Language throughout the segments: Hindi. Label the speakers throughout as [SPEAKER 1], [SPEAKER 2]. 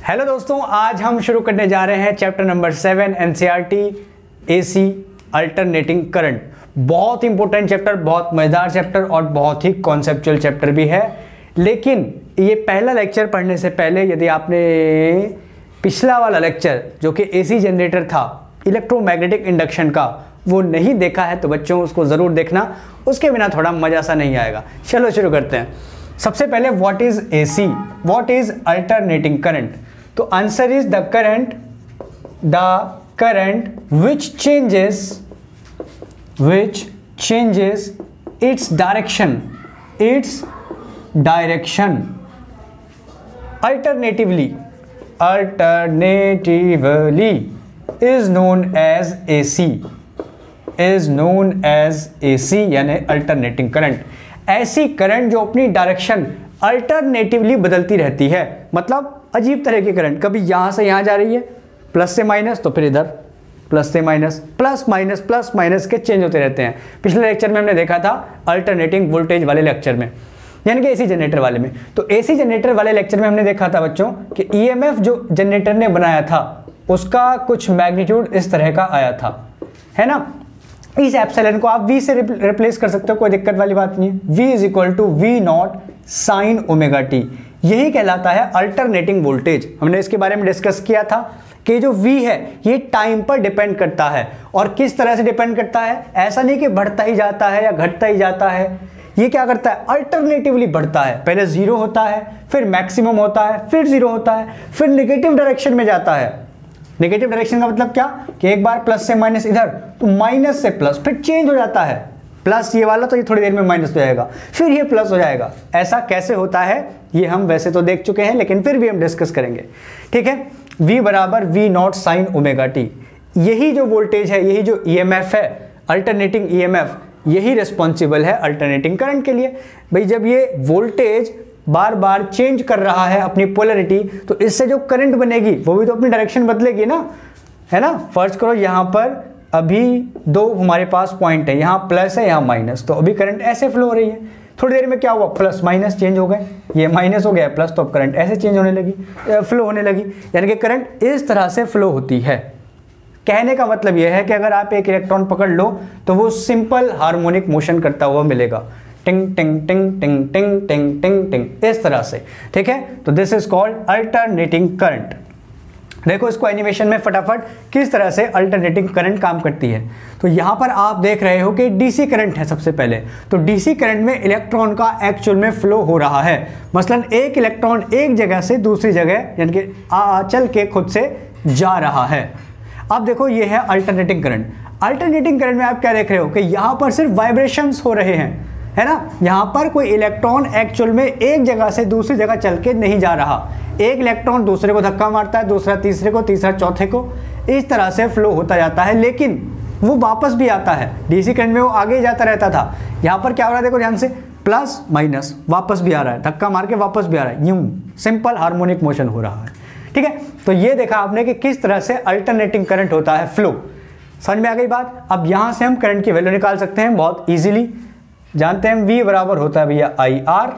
[SPEAKER 1] हेलो दोस्तों, आज हम शुरू करने जा रहे हैं chapter number 7 NCERT AC alternating current. बहुत इंपॉर्टेंट चैप्टर, बहुत मजेदार चैप्टर और बहुत ही कॉन्सेप्चुअल चैप्टर भी है। लेकिन ये पहला लेक्चर पढ़ने से पहले यदि आपने पिछला वाला लेक्चर जो कि एसी जनरेटर था इलेक्ट्रोमैग्नेटिक इंडक्शन का वो नहीं देखा है तो बच्चों उसको ज़रूर देखना, उसके बिना थोड़ा मज़ा सा नहीं आएगा। चलो शुरू करते हैं। सबसे पहले what is AC, what is alternating current. तो answer is the current which changes its direction alternatively is known as AC यानी अल्टरनेटिंग करंट। ऐसी करंट जो अपनी डायरेक्शन अल्टरनेटिवली बदलती रहती है, मतलब अजीब तरह की करंट, कभी यहां से यहां जा रही है प्लस से माइनस, तो फिर इधर प्लस से माइनस, प्लस माइनस के चेंज होते रहते हैं। पिछले लेक्चर में हमने देखा था अल्टरनेटिंग वोल्टेज वाले लेक्चर में, यानी कि एसी जनरेटर वाले में। तो एसी जनरेटर वाले लेक्चर में हमने देखा था बच्चों कि ईएमएफ जो जनरेटर ने बनाया था उसका कुछ मैग्नीट्यूड इस तरह का आया था, है ना। इस एप्सिलॉन को आप V से रिप्लेस कर सकते हो, कोई दिक्कत वाली बात नहीं है। V is equal to V not sine omega T, यही कहलाता है अल्टरनेटिंग वोल्टेज। हमने इसके बारे में डिस्कस किया था कि जो V है ये टाइम पर डिपेंड करता है। और किस तरह से डिपेंड करता है, ऐसा नहीं कि बढ़ता ही जाता है या घटता ही जाता है। ये क्या करता है, अल्टरनेटिवली बढ़ता है। पहले जीरो होता है, फिर मैक्सिमम होता है, फिर जीरो होता है, फिर नेगेटिव डायरेक्शन में जाता है। नेगेटिव डायरेक्शन का मतलब क्या कि एक बार प्लस से माइनस इधर, तो माइनस से प्लस, फिर चेंज हो जाता है। प्लस ये वाला तो ये थोड़ी देर में माइनस हो जाएगा, फिर ये प्लस हो जाएगा। ऐसा कैसे होता है ये हम वैसे तो देख चुके हैं, लेकिन फिर भी हम डिस्कस करेंगे, ठीक है। V बराबर V not sine omega T, यही जो वोल्टेज है, यही जो ईएमएफ है, अल्टरनेटिंग ईएमएफ, यही रिस्पॉन्सिबल है अल्टरनेटिंग करंट के लिए। भाई जब ये वोल्टेज बार बार चेंज कर रहा है अपनी पोलैरिटी, तो इससे जो करंट बनेगी वो भी तो अपनी डायरेक्शन बदलेगी ना, है ना। फर्ज करो यहाँ पर अभी दो हमारे पास पॉइंट है, यहाँ प्लस है यहाँ माइनस, तो अभी करंट ऐसे फ्लो हो रही है। थोड़ी देर में क्या हुआ, प्लस माइनस चेंज हो गए, ये माइनस हो गया प्लस, तो अब करंट ऐसे चेंज होने लगी, फ्लो होने लगी। यानी कि करंट इस तरह से फ्लो होती है। कहने का मतलब यह है कि अगर आप एक इलेक्ट्रॉन पकड़ लो तो वो सिंपल हार्मोनिक मोशन करता हुआ मिलेगा, टिंग टिंग टिंग टिंग टिंग टिंग टिंग टिंग, इस तरह से, ठीक है। तो this is called alternating current. देखो इसको एनिमेशन में फटाफट किस तरह से अल्टरनेटिंग करंट काम करती है। तो यहाँ पर आप देख रहे हो कि डीसी करंट है सबसे पहले। तो डीसी करंट में इलेक्ट्रॉन का एक्चुअल में फ्लो हो रहा है। मसलन एक इलेक्ट्रॉन एक जगह से दूसरी जगह यानी कि चल के खुद से जा रहा है। अब देखो ये है अल्टरनेटिंग करंट। अल्टरनेटिंग करंट में आप क्या देख रहे हो कि यहाँ पर सिर्फ वाइब्रेशंस हो रहे हैं, है ना। यहाँ पर कोई इलेक्ट्रॉन एक्चुअल में एक जगह से दूसरी जगह चल के नहीं जा रहा। एक इलेक्ट्रॉन दूसरे को धक्का मारता है, दूसरा तीसरे को, तीसरा चौथे को, इस तरह से फ्लो होता जाता है। लेकिन वो वापस भी आता है। डीसी करंट में वो आगे जाता रहता था, यहाँ पर क्या हो रहा है देखो ध्यान से, प्लस माइनस, वापस भी आ रहा है, धक्का मार के वापस भी आ रहा है, यूं सिंपल हार्मोनिक मोशन हो रहा है, ठीक है। तो ये देखा आपने कि किस तरह से अल्टरनेटिंग करंट होता है, फ्लो। समझ में आ गई बात। अब यहाँ से हम करंट की वैल्यू निकाल सकते हैं बहुत ईजिली। जानते हैं V बराबर होता है भैया IR।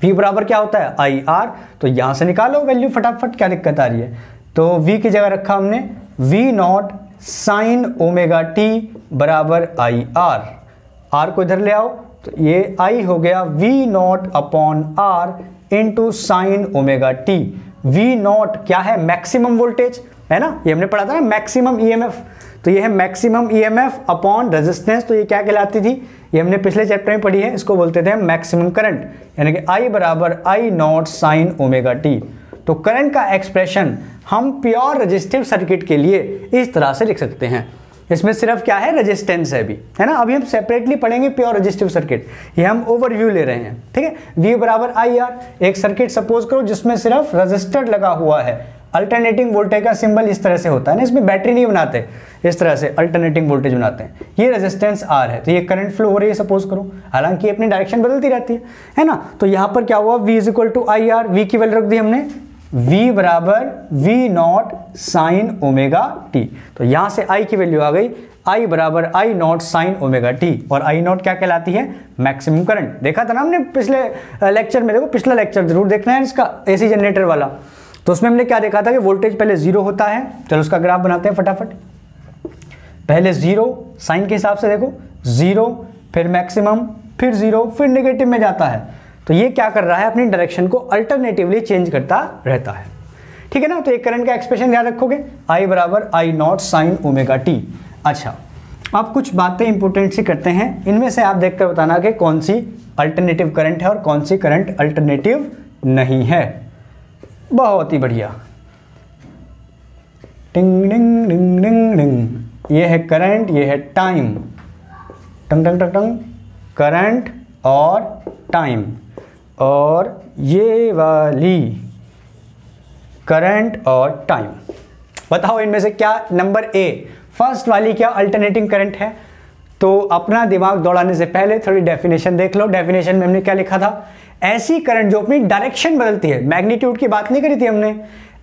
[SPEAKER 1] V बराबर क्या होता है, IR। तो यहां से निकालो वैल्यू फटाफट, क्या दिक्कत आ रही है। तो V की जगह रखा हमने V not sine omega T बराबर IR। R को इधर ले आओ तो ये I हो गया V not upon R into sine omega T. V not क्या है, मैक्सिमम वोल्टेज, है ना, ये हमने पढ़ा था ना, मैक्सिमम ईएमएफ। तो ये है मैक्सिमम ईएमएफ अपॉन रेजिस्टेंस। तो ये क्या कहलाती थी, ये हमने पिछले चैप्टर में पढ़ी है, इसको बोलते थे मैक्सिमम करंट, यानी कि I बराबर I not sine omega T. तो करंट का एक्सप्रेशन हम प्योर रेजिस्टिव सर्किट के लिए इस तरह से लिख सकते हैं। इसमें सिर्फ क्या है, रेजिस्टेंस है भी, है ना। अभी हम सेपरेटली पढ़ेंगे प्योर रेजिस्टिव सर्किट, ये हम ओवरव्यू ले रहे हैं, ठीक है। V बराबर IR, एक सर्किट सपोज करो जिसमें सिर्फ रजिस्टर लगा हुआ है। अल्टरनेटिंग वोल्टेज का सिंबल इस तरह से होता है ना, इसमें बैटरी नहीं बनाते, इस तरह से अल्टरनेटिंग वोल्टेज बनाते हैं। ये रेजिस्टेंस R है, तो ये करंट फ्लो हो रही है सपोज करो, हालांकि अपनी डायरेक्शन बदलती रहती है ना। तो यहाँ पर क्या हुआ, V is equal to IR, V की वैल्यू रख दी हमने, V बराबर V not sine omega T. तो यहाँ से I की वैल्यू आ गई, I बराबर I not sine omega T. और I नॉट क्या कहलाती है, मैक्सिमम करंट। देखा था ना हमने पिछले लेक्चर में, देखो पिछला लेक्चर जरूर देखना है इसका, एसी जनरेटर वाला। तो उसमें हमने क्या देखा था कि वोल्टेज पहले जीरो होता है। चलो उसका ग्राफ बनाते हैं फटाफट। पहले जीरो, साइन के हिसाब से देखो, जीरो, फिर मैक्सिमम, फिर जीरो, फिर नेगेटिव में जाता है। तो ये क्या कर रहा है, अपनी डायरेक्शन को अल्टरनेटिवली चेंज करता रहता है। ठीक है ना। तो एक करंट का एक्सप्रेशन याद रखोगे, I बराबर I naught sine omega T. अच्छा, अब कुछ बातें इंपॉर्टेंट सी करते हैं, इनमें से आप देखकर बताना कि कौन सी अल्टरनेटिव करंट है और कौन सी करंट अल्टरनेटिव नहीं है। बहुत ही बढ़िया। टिंग डिंग डिंग डिंग डिंग। ये है करंट, ये है टाइम। टंग टंग टंग टंग, करंट और टाइम। और ये वाली करंट और टाइम। बताओ इनमें से क्या नंबर ए, फर्स्ट वाली क्या अल्टरनेटिंग करंट है? तो अपना दिमाग दौड़ाने से पहले थोड़ी डेफिनेशन देख लो। डेफिनेशन में हमने क्या लिखा था, ऐसी करंट जो अपनी डायरेक्शन बदलती है। मैग्नीट्यूड की बात नहीं करी थी हमने,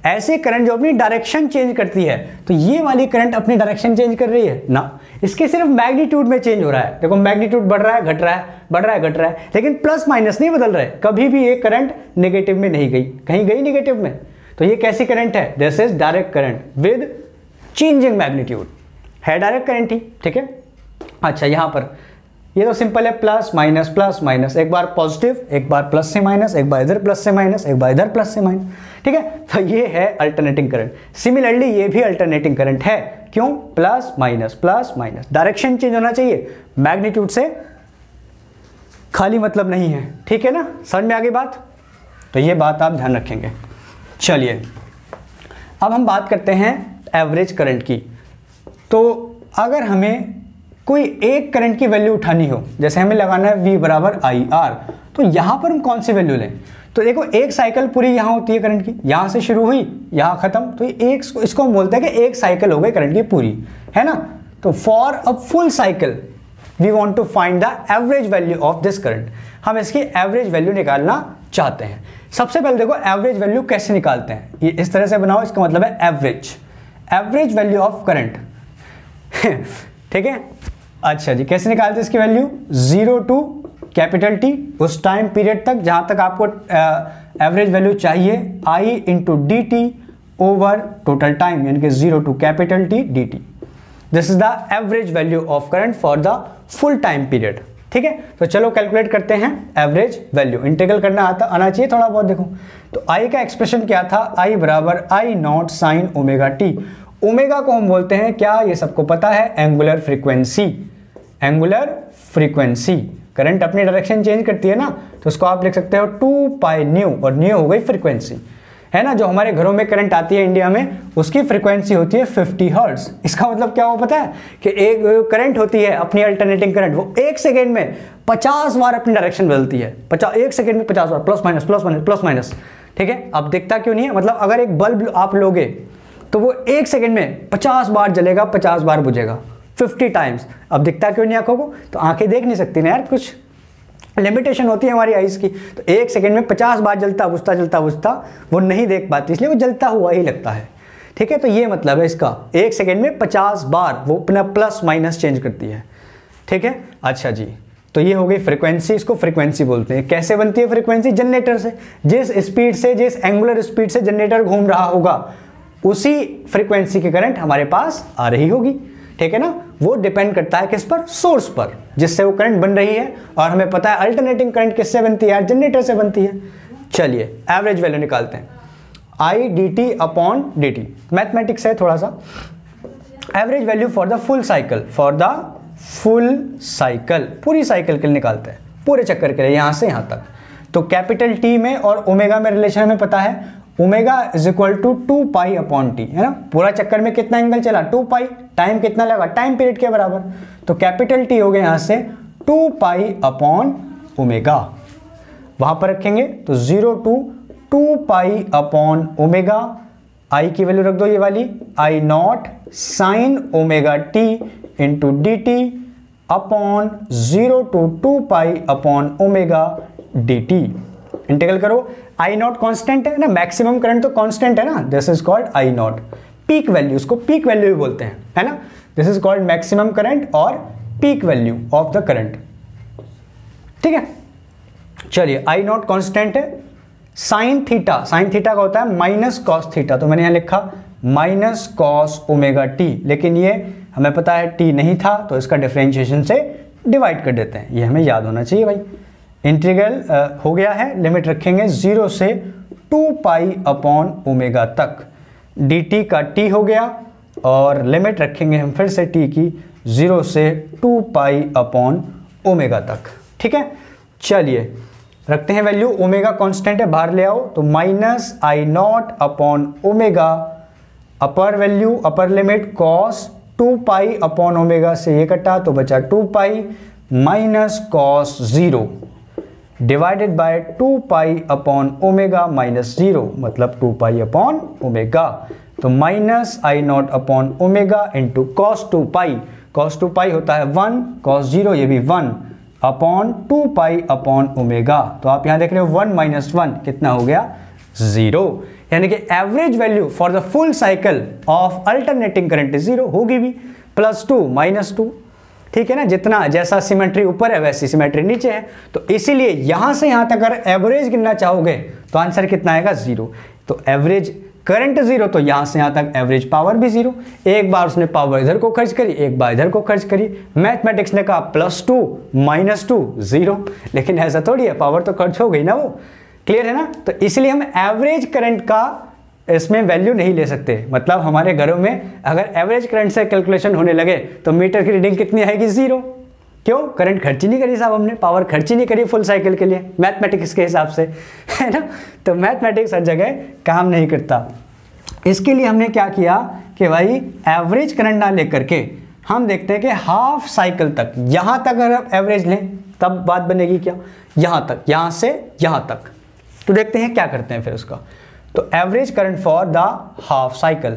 [SPEAKER 1] ऐसी करंट जो अपनी डायरेक्शन चेंज करती है। तो ये वाली करंट अपनी डायरेक्शन चेंज कर रही है ना, इसके सिर्फ मैग्नीट्यूड में चेंज हो रहा है। देखो मैग्नीट्यूड बढ़ रहा है, घट रहा है, बढ़ रहा है, घट रहा है, लेकिन प्लस माइनस नहीं बदल रहे। कभी भी ये करंट नेगेटिव में नहीं गई, कहीं गई नेगेटिव में। तो ये कैसी करंट है, this is direct current with changing magnitude, है डायरेक्ट करंट ही। ठीक है। अच्छा, यहां पर ये तो सिंपल है, प्लस माइनस, एक बार पॉजिटिव, एक बार प्लस से माइनस, एक बार इधर प्लस से माइनस, एक बार इधर प्लस से माइनस। ठीक है। तो ये है अल्टरनेटिंग करंट। सिमिलरली ये भी अल्टरनेटिंग करंट है। क्यों? प्लस माइनस, डायरेक्शन चेंज होना चाहिए, मैग्नीट्यूड से खाली मतलब नहीं है। ठीक है ना, समझ में आ गई बात? तो ये बात आप ध्यान रखेंगे। चलिए अब हम बात करते हैं एवरेज करंट की। तो अगर हमें कोई एक करंट की वैल्यू उठानी हो, जैसे हमें लगाना है V बराबर आई आर, तो यहां पर हम कौन सी वैल्यू लें? तो देखो एक साइकिल पूरी यहां होती है करंट की, यहां से शुरू हुई यहां खत्म, तो एक इसको हम बोलते हैं कि एक साइकिल हो गई करंट की पूरी, है ना। तो for a full cycle we want to find the average value of this current. हम इसकी एवरेज वैल्यू निकालना चाहते हैं। सबसे पहले देखो एवरेज वैल्यू कैसे निकालते हैं, ये इस तरह से बनाओ, इसका मतलब है एवरेज वैल्यू ऑफ करंट। ठीक है। अच्छा जी, कैसे निकालते हैं इसकी वैल्यू? 0 टू कैपिटल T, उस टाइम पीरियड तक जहां तक आपको एवरेज वैल्यू चाहिए, I into D T over total time, यानी कि 0 to capital T dt। This is the average value of current for the full time period. ठीक है। तो चलो कैलकुलेट करते हैं एवरेज वैल्यू। इंटीग्रल करना आना चाहिए थोड़ा बहुत। देखो तो I का एक्सप्रेशन क्या था, I बराबर I naught sine omega t. Omega को हम बोलते हैं क्या, ये सबको पता है, angular frequency. Angular frequency, current अपनी डायरेक्शन चेंज करती है ना, तो उसको आप लिख सकते हो 2 पाई न्यू, और न्यू हो गई फ्रीक्वेंसी, है ना। जो हमारे घरों में करंट आती है इंडिया में, उसकी फ्रीक्वेंसी होती है 50 हर्ट्ज। इसका मतलब क्या हो पता है कि एक करंट होती है अपनी अल्टरनेटिंग करंट, वो एक सेकेंड में 50 बार अपनी डायरेक्शन बदलती है। एक सेकेंड में 50 बार, प्लस माइनस। ठीक है। अब दिखता क्यों नहीं है, मतलब अगर एक बल्ब आप लोगे तो वो एक सेकेंड में 50 बार जलेगा, 50 बार बुझेगा, 50 टाइम्स। अब दिखता क्यों नहीं आंखों को, तो आंखें देख नहीं सकती ना यार, कुछ लिमिटेशन होती है हमारी आइज की। तो एक सेकंड में 50 बार जलता बुझता वो नहीं देख पाती, इसलिए वो जलता हुआ ही लगता है। ठीक है। तो ये मतलब है इसका, एक सेकंड में 50 बार वो अपना प्लस माइनस चेंज करती है। ठीक है। अच्छा जी, तो ये हो गई फ्रीक्वेंसी, इसको फ्रीक्वेंसी बोलते हैं। कैसे बनती है फ्रीक्वेंसी? जनरेटर से। जिस स्पीड से, जिस एंगुलर स्पीड से जनरेटर घूम रहा होगा, उसी फ्रीक्वेंसी की करंट हमारे पास आ रही होगी। ठीक है ना। वो डिपेंड करता है किस पर, सोर्स पर, जिससे वो करंट बन रही है। और हमें पता है अल्टरनेटिंग करंट किससे बनती है, जनरेटर से बनती है। चलिए एवरेज वैल्यू निकालते हैं, I D T upon D T. Mathematics है थोड़ा सा। Average value for the full cycle, पूरी साइकिल के लिए निकालते हैं, पूरे चक्कर के लिए, यहां से यहां तक। तो कैपिटल टी में और ओमेगा में रिलेशन हमें पता है, omega is equal to 2 pi upon T, है ना। पूरा चक्कर में कितना एंगल चला, 2 पाई। टाइम कितना लगा, टाइम पीरियड के बराबर। तो कैपिटल टी हो गया यहां से 2 पाई अपॉन ओमेगा, वहां पर रखेंगे तो 0 to 2 pi upon omega. I की वैल्यू रख दो ये वाली, I naught sine omega T into D T upon 0 to 2 pi upon omega d t. Integral करो, आई नॉट कॉन्स्टेंट है ना, मैक्सिमम करंट तो कॉन्स्टेंट है ना, this is called I naught. Peak value, उसको पीक वैल्यू भी बोलते हैं, है ना। This is called maximum current और peak value of the current. ठीक है। चलिए आई नॉट कॉन्स्टेंट है, साइन थीटा का होता है माइनस कॉस थीटा, तो मैंने यहाँ लिखा माइनस कॉस ओमेगा टी, लेकिन ये हमें पता है टी नहीं था तो इसका डिफरेंशिएशन से डिवाइड कर देते हैं, ये हमें याद होना चाहिए भाई। इंटीग्रल हो गया है, लिमिट रखेंगे 0 से 2 पाई अपॉन ओमेगा तक, dt का t हो गया और लिमिट रखेंगे हम फिर से t की 0 से 2 पाई अपॉन ओमेगा तक। ठीक है, चलिए रखते हैं वैल्यू, ओमेगा कांस्टेंट है बाहर ले आओ, तो minus I naught upon omega, upper value upper limit cos 2 pi upon omega से ये कटा तो बचा 2 pi minus cos 0 divided by 2 pi upon omega minus 0 मतलब 2 पाई अपॉन ओमेगा, तो minus I naught upon omega into cos 2 pi, cos 2 पाई होता है 1, कॉस 0 ये भी 1 अपॉन 2 पाई अपॉन ओमेगा, तो आप यहां देख रहे हो 1 माइनस 1 कितना हो गया 0, यानी कि average value for the full cycle of alternating current is 0 होगी भी, +2 -2, ठीक है ना, जितना जैसा सिमेट्री ऊपर है वैसी सिमेट्री नीचे है, तो इसीलिए यहां से यहां तक अगर एवरेज गिनना चाहोगे तो आंसर कितना आएगा 0, तो एवरेज करंट 0 तो यहां से यहां तक एवरेज पावर भी 0, एक बार उसने पावर इधर को खर्च करी एक बार इधर को खर्च करी, मैथमेटिक्स ने कहा +2 -2 0, लेकिन ऐसा थोड़ी है, पावर तो खर्च हो गई ना, वो क्लियर है ना, तो इसलिए हम एवरेज करंट का इसमें वैल्यू नहीं ले सकते, मतलब हमारे घरों में अगर एवरेज करंट से कैलकुलेशन होने लगे तो मीटर की रीडिंग कितनी आएगी 0, क्यों, करंट खर्च ही नहीं करी साहब हमने, पावर खर्च ही नहीं करी फुल साइकिल के लिए मैथमेटिक्स के हिसाब से, है ना, तो मैथमेटिक्स हर जगह काम नहीं करता। इसके लिए हमने क्या किया कि भाई एवरेज करंट ना लेकर के हम देखते हैं कि हाफ साइकिल तक, यहां तक अगर एवरेज लें तब बात बनेगी क्या, यहां तक, यहां से यहां तक, तो देखते हैं क्या करते हैं फिर उसका, तो average current for the half cycle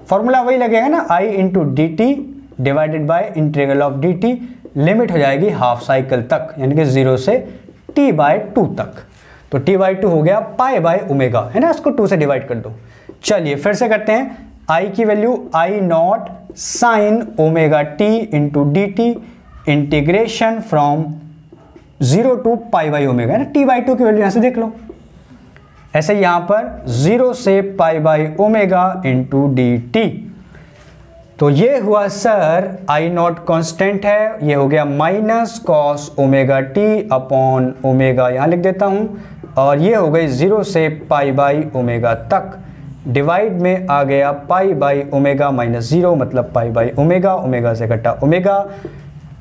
[SPEAKER 1] formula वही लगेगा ना, I into D T divided by integral of D T, limit हो जाएगी हाफ साइकिल तक, यानी कि 0 से t/2 तक, तो t/2 हो गया पाई बाय ओमेगा, है ना, इसको 2 से डिवाइड कर दो। चलिए फिर से करते हैं, I की value I not sine omega t into D T integration from 0 to pi by omega, है ना, t/2 की वैल्यू यहां से देख लो, ऐसे यहां पर 0 से पाई by omega into D T, तो ये हुआ सर आई नॉट कांस्टेंट है, ये हो गया minus cos omega T upon omega, यहां लिख देता हूं, और ये हो गई 0 से पाई बाई ओमेगा तक, डिवाइड में आ गया पाई बाई ओमेगा माइनस 0 मतलब पाई बाई ओमेगा, ओमेगा से घटा ओमेगा,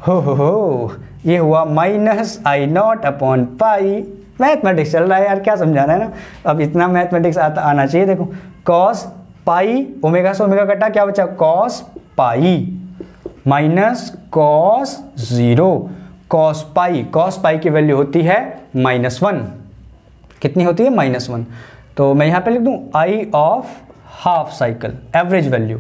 [SPEAKER 1] हो ये हुआ minus I naught upon pi, mathematics चल रहा है यार, क्या समझाना है ना, अब इतना मैथमेटिक्स आना चाहिए। देखो कॉस पाई, ओमेगा से ओमेगा कटा, क्या बचा cos pi minus cos 0, cos pi की वैल्यू होती है -1, कितनी होती है -1, तो मैं यहाँ पे लिख दूँ I of half cycle average value,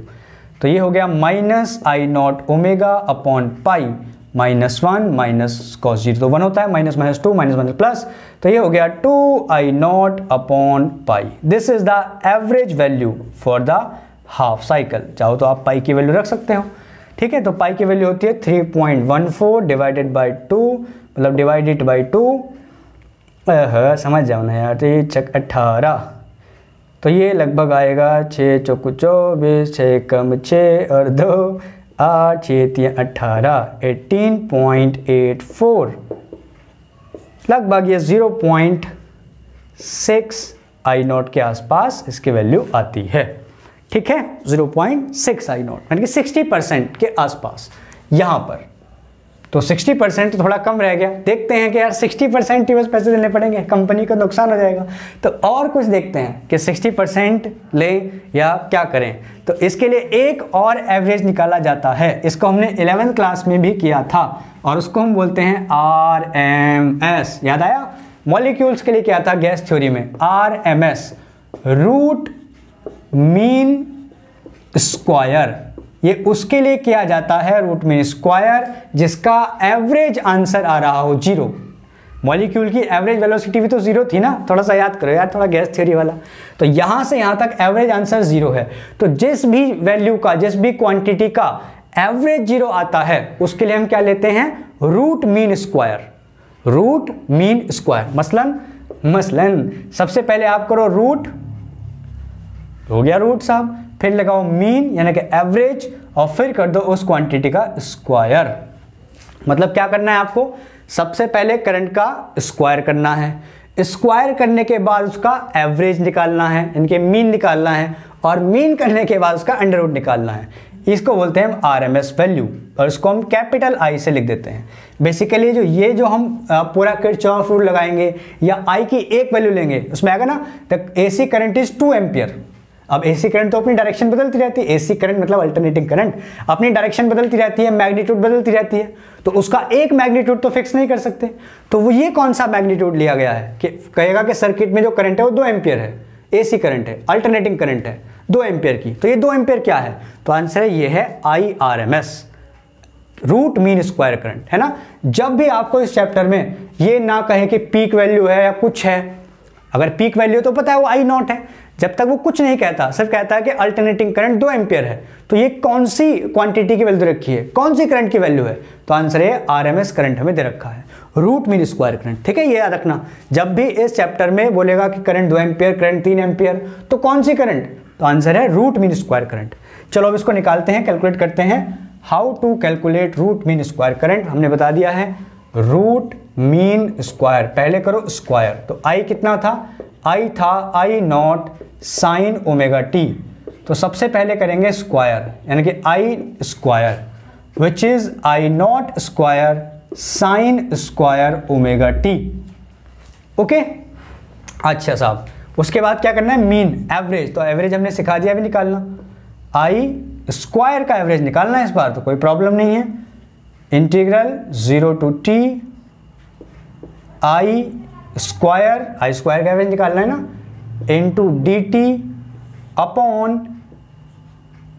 [SPEAKER 1] तो ये हो गया minus I naught omega upon pi -1 minus cos 0 तो 1 होता है, minus minus 2 minus minus plus, तो ये हो गया 2 I naught upon pi, this is the average value for the half cycle, चाहो तो आप पाई की वैल्यू रख सकते हो, ठीक है, तो पाई की वैल्यू होती है 3.14 डिवाइडेड बाई 2 मतलब डिवाइडेड बाई 2, समझ जाओ ना यार, तो ये 18, तो ये लगभग आएगा 6 चौको 24, 6 कम 6 और 2 8, 6 3 18, 18.84, लगभग ये 0.6 आई नॉट के आसपास इसकी वैल्यू आती है, ठीक है, 0.6 आई नॉट यानी कि 60% के आसपास यहाँ पर, तो 60% तो थोड़ा कम रह गया, देखते हैं कि यार 60% ही बस पैसे देने पड़ेंगे, कंपनी को नुकसान हो जाएगा, तो और कुछ देखते हैं कि 60% लें या क्या करें, तो इसके लिए एक और एवरेज निकाला जाता है, इसको हमने 11th क्लास में भी किया था और उसको हम बोलते हैं RMS, याद आया, मॉलिक्यूल्स के लिए क्या था गैस थ्योरी में, RMS रूट मीन स्क्वायर, ये उसके लिए किया जाता है रूट मीन स्क्वायर जिसका एवरेज आंसर आ रहा हो 0, मॉलिक्यूल की एवरेज वेलोसिटी भी तो 0 थी ना, थोड़ा सा याद करो यार, थोड़ा गैस थ्योरी वाला, तो यहां से यहां तक एवरेज आंसर 0 है, तो जिस भी वैल्यू का, जिस भी क्वांटिटी का एवरेज 0 आता है उसके लिए हम क्या लेते हैं root mean square, root mean square, मसलन मसलन सबसे पहले आप करो रूट, हो गया रूट साहब, फिर लगाओ मीन यानी कि एवरेज, और फिर कर दो उस क्वांटिटी का स्क्वायर। मतलब क्या करना है आपको, सबसे पहले करंट का स्क्वायर करना है, स्क्वायर करने के बाद उसका एवरेज निकालना है, इनके मीन निकालना है, और मीन करने के बाद उसका अंडर रूट निकालना है। इसको बोलते हैं हम आरएमएस वैल्यू, और इसको हम कैपिटल आई से लिख देते हैं। बेसिकली जो हम पूरा किरचॉफ रूल लगाएंगे या आई की एक वैल्यू लेंगे, उसमें आएगा ना the AC current is 2 ampere. अब एसी करंट तो अपनी डायरेक्शन बदलती रहती है, एसी करंट मतलब अल्टरनेटिंग करंट, अपनी डायरेक्शन बदलती रहती है, मैग्नीट्यूड बदलती रहती है, तो उसका एक मैग्नीट्यूड तो फिक्स नहीं कर सकते। तो वो ये कौन सा मैग्नीट्यूड लिया गया है कि कहेगा कि सर्किट में जो करंट है वो 2 एम्पियर है, एसी करंट है, अल्टरनेटिंग करंट है 2 एम्पियर की। तो ये 2 एम्पियर क्या है, तो आंसर है ये है IRMS, root mean square current, है ना। जब भी आपको इस चैप्टर में ये ना कहे कि पीक वैल्यू है या कुछ है, अगर पीक वैल्यू तो पता है वो I0 है, जब तक वो कुछ नहीं कहता, सिर्फ कहता है कि अल्टरनेटिंग करंट 2 एम्पियर है, तो ये कौन सी क्वांटिटी की वैल्यू रखी है, कौन सी करंट की वैल्यू है, तो आंसर है RMS करंट हमें दे रखा है, रूट मीन स्क्वायर करंट। ठीक है, ये याद रखना, जब भी इस चैप्टर में बोलेगा कि करंट 2 एम्पियर, करंट 3 एम्पियर, तो कौन सी करंट, तो आंसर है रूट मीन स्क्वायर करंट। चलो अब इसको निकालते हैं, कैलकुलेट करते हैं। How to calculate root mean square current, हमने बता दिया है रूट मीन स्क्वायर, पहले करो स्क्वायर, तो आई कितना था, आई था I0 साइन ओमेगा टी, तो सबसे पहले करेंगे स्क्वायर यानी कि I square which is I0 square sine square omega t. Okay, अच्छा साहब, उसके बाद क्या करना है, मीन एवरेज, तो एवरेज हमने सिखा दिया अभी निकालना, आई स्क्वायर का एवरेज निकालना है इस बार, तो कोई प्रॉब्लम नहीं है। Integral 0 to T I square का एवरेज निकालना है ना, इंटू डी टी अपॉन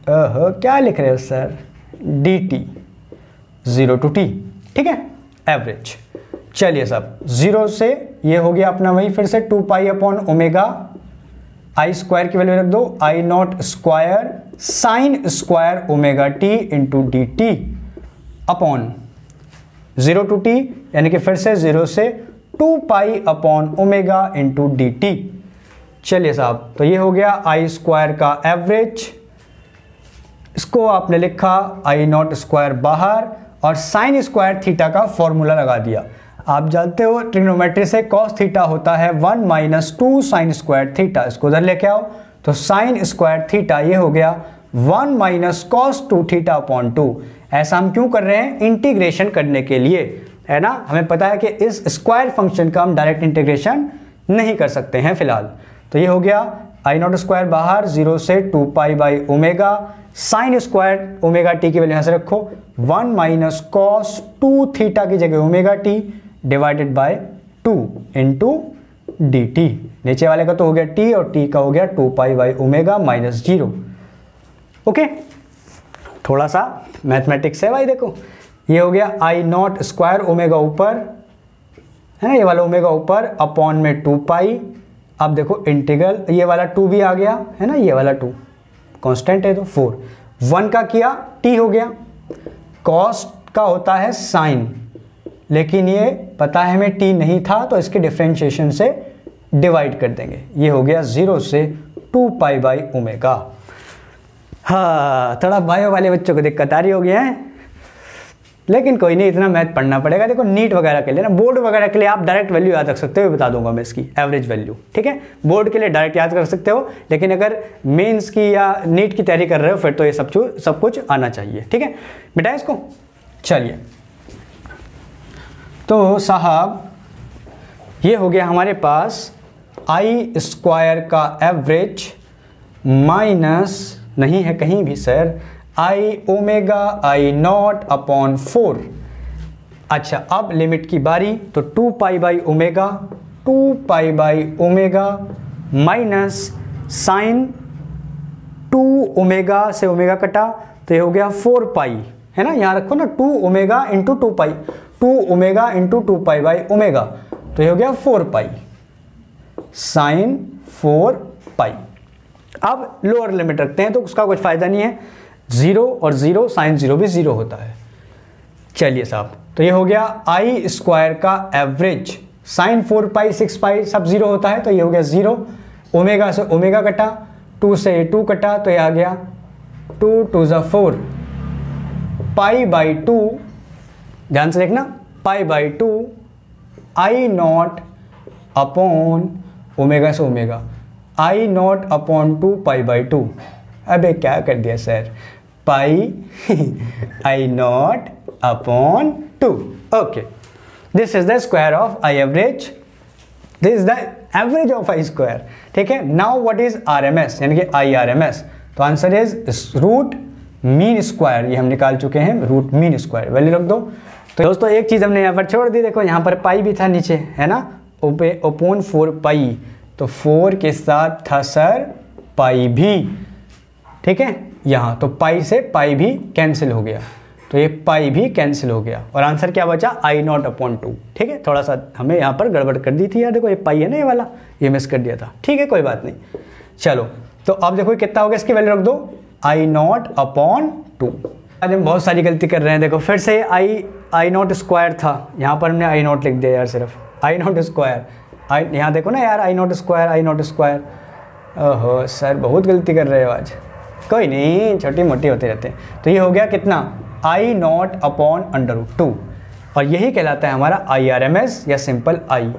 [SPEAKER 1] क्या लिख रहे हो sir, D T 0 to T, ठीक है, एवरेज। चलिए साहब, 0 से ये हो गया अपना वही, फिर से 2 pi upon omega, I square की वैल्यू रख दो, I0 square sine square omega T into D T upon 0 to T, यानी कि फिर से 0 से 2 pi upon omega into D T. चलिए साहब, तो ये हो गया आई स्क्वायर का एवरेज, इसको आपने लिखा I0 स्क्वायर बाहर, और साइन स्क्वायर थीटा का फॉर्मूला लगा दिया। आप जानते हो ट्रिग्नोमेट्री से कॉस थीटा होता है 1 माइनस 2 साइन स्क्वायर थीटा, इसको उधर लेके आओ, तो साइन स्क्वायर थीटा ये हो गया 1 माइनस कॉस 2 थीटा अपॉन 2। ऐसा हम क्यों कर रहे हैं, इंटीग्रेशन करने के लिए, है ना। हमें पता है कि इस स्क्वायर फंक्शन का हम डायरेक्ट इंटीग्रेशन नहीं कर सकते हैं फिलहाल। तो ये हो गया I0 स्क्वायर बाहर, 0 से 2 pi by omega, sign square omega T की वैल्यू यहाँ से रखो, 1 माइनस कॉस 2 थीटा की जगह omega T divided by 2 into D T. नीचे वाले का तो हो गया टी और टी का हो गया 2 pi by omega minus 0। Okay, थोड़ा सा मैथमेटिक्स है भाई, देखो ये हो गया I0 स्क्वायर ओमेगा ऊपर, है ना, ये वाला ओमेगा ऊपर अपॉन में 2 पाई। अब देखो इंटीग्रल, ये वाला 2 भी आ गया, है ना, ये वाला 2 कांस्टेंट है तो 4, 1 का किया t हो गया, कॉस का होता है साइन, लेकिन ये पता है हमें t नहीं था, तो इसके डिफरेंशिएशन से डिवाइड कर देंगे, ये हो गया 0 से 2 पाई बाई ओमेगा। हाँ, थोड़ा बायो वाले बच्चों को दिक्कत आ रही होगी है, लेकिन कोई नहीं, इतना मैथ पढ़ना पड़ेगा। देखो नीट वगैरह के लिए ना, बोर्ड वगैरह के लिए आप डायरेक्ट वैल्यू याद रख सकते हो, बता दूंगा मैं इसकी एवरेज वैल्यू, ठीक है, बोर्ड के लिए डायरेक्ट याद कर सकते हो, लेकिन अगर मेंस की या नीट की तैयारी कर रहे हो फिर तो ये सब कुछ आना चाहिए, ठीक है बेटा इसको। चलिए, तो साहब ये हो गया हमारे पास आई स्क्वायर का एवरेज माइनस, नहीं है कहीं भी सर, आई ओमेगा I0 अपॉन 4। अच्छा, अब लिमिट की बारी, तो 2 pi by omega, 2 pi by omega minus sine 2 omega से ओमेगा कटा, तो ये हो गया 4 पाई, है ना, यहाँ रखो ना 2 omega into 2 pi, 2 omega into 2 pi by omega, तो ये हो गया 4 पाई साइन 4 पाई। अब लोअर लिमिट रखते हैं तो उसका कुछ फायदा नहीं है, 0 और 0 साइन 0 भी 0 होता है। चलिए साहब, तो ये हो गया आई स्क्वायर का एवरेज साइन 4 पाई 6 पाई सब 0 होता है, तो ये हो गया 0। ओमेगा से ओमेगा कटा, 2 से 2 कटा, तो ये आ गया 2 2 ज़ा 4, पाई बाई 2, ध्यान से देखना, pi by 2 I naught upon omega से omega, I naught upon 2 pi by 2। अबे क्या कर दिया sir, pi I naught upon 2। Okay, this is the square of I average, this is the average of I square. ठीक है, now what is R M S, यानी कि आई आर एम एस, तो answer is root mean square, ये हम निकाल चुके हैं, रूट मीन स्क्वायर वैल्यू रख दो। तो दोस्तों एक चीज़ हमने यहाँ पर छोड़ दी, देखो यहाँ पर पाई भी था नीचे, है ना, ओपोन 4 पाई, तो 4 के साथ था सर पाई भी। ठीक है, यहाँ तो पाई से पाई भी कैंसिल हो गया, तो ये पाई भी कैंसिल हो गया, और आंसर क्या बचा, आई नॉट अपॉन 2। ठीक है, थोड़ा सा हमें यहाँ पर गड़बड़ कर दी थी यार, देखो ये पाई है ना, ये वाला ये मिस कर दिया था। ठीक है, कोई बात नहीं, चलो तो अब देखो कितना हो गया, इसकी वैल्यू रख दो, आई नॉट अपॉन 2। आज हम बहुत सारी गलती कर रहे हैं, देखो फिर से आई नॉट स्क्वायर था, यहाँ पर हमने आई नॉट लिख दिया यार, सिर्फ आई नॉट स्क्वायर, यहाँ देखो ना यार, I naught square, I naught square, ओहो सर बहुत गलती कर रहे हो आज, कोई नहीं, छोटी मोटी होते रहते हैं। तो ये हो गया कितना, आई नॉट अपॉन √2, और यही कहलाता है हमारा आई आर एम एस या सिंपल आई,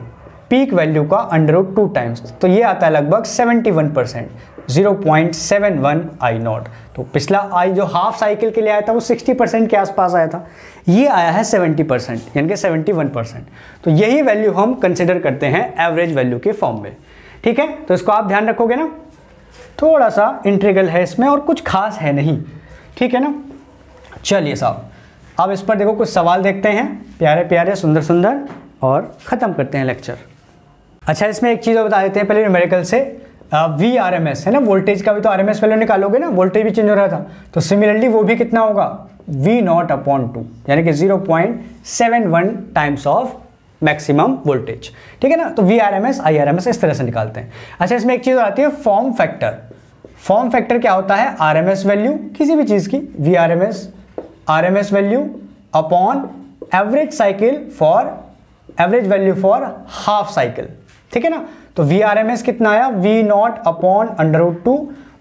[SPEAKER 1] पीक वैल्यू का √2 टाइम्स, तो ये आता है लगभग 71%, 0.71 आई नॉट। तो पिछला आई जो हाफ साइकिल के लिए आया था वो 60% के आसपास आया था, ये आया है 70%, यानी कि 71%। तो यही वैल्यू हम कंसिडर करते हैं एवरेज वैल्यू के फॉर्म में। ठीक है, तो इसको आप ध्यान रखोगे ना, थोड़ा सा इंट्रीगल है इसमें और कुछ खास है नहीं। ठीक है ना, चलिए साहब अब इस पर देखो कुछ सवाल देखते हैं, प्यारे प्यारे सुंदर सुंदर, और ख़त्म करते हैं लेक्चर। अच्छा, इसमें एक चीज़ बता देते हैं पहले न्यूमेरिकल से, वी आर एम एस है ना, वोल्टेज का भी तो आर एम एस वैल्यू निकालोगे ना, वोल्टेज भी चेंज हो रहा था, तो सिमिलरली वो भी कितना होगा, वी नॉट अपॉन 2, यानी कि 0.71 टाइम्स ऑफ मैक्सिमम वोल्टेज। ठीक है ना, तो V R M S I R M S इस तरह से निकालते हैं। अच्छा, इसमें एक चीज़ आती है फॉर्म फैक्टर। फॉर्म फैक्टर क्या होता है, आर एम एस वैल्यू किसी भी चीज़ की, V R M S value upon average cycle for average value for half cycle. ठीक है ना, तो वी आर एम एस कितना आया, वी नॉट अपॉन √2,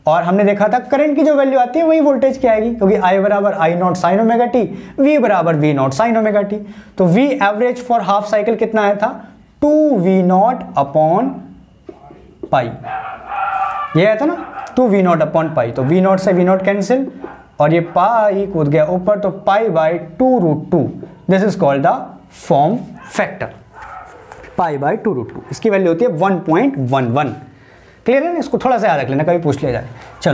[SPEAKER 1] और हमने देखा था करंट की जो वैल्यू आती है वही वोल्टेज की आएगी, क्योंकि आई बराबर I naught sine omega T, V बराबर V naught sine omega T. तो V average for half cycle कितना आया था, 2 वी नॉट अपॉन पाई, ये आया था ना, 2 वी नॉट अपॉन पाई। तो वी नॉट से वी नॉट कैंसिल, और ये पाई कूद गया ऊपर, तो pi by 2√2, this is called the form factor, pi by 2√2, इसकी वैल्यू होती है 1.11। क्लियर है ना, इसको थोड़ा सा याद रख लेना, कभी पूछ लिया जाए। चलो।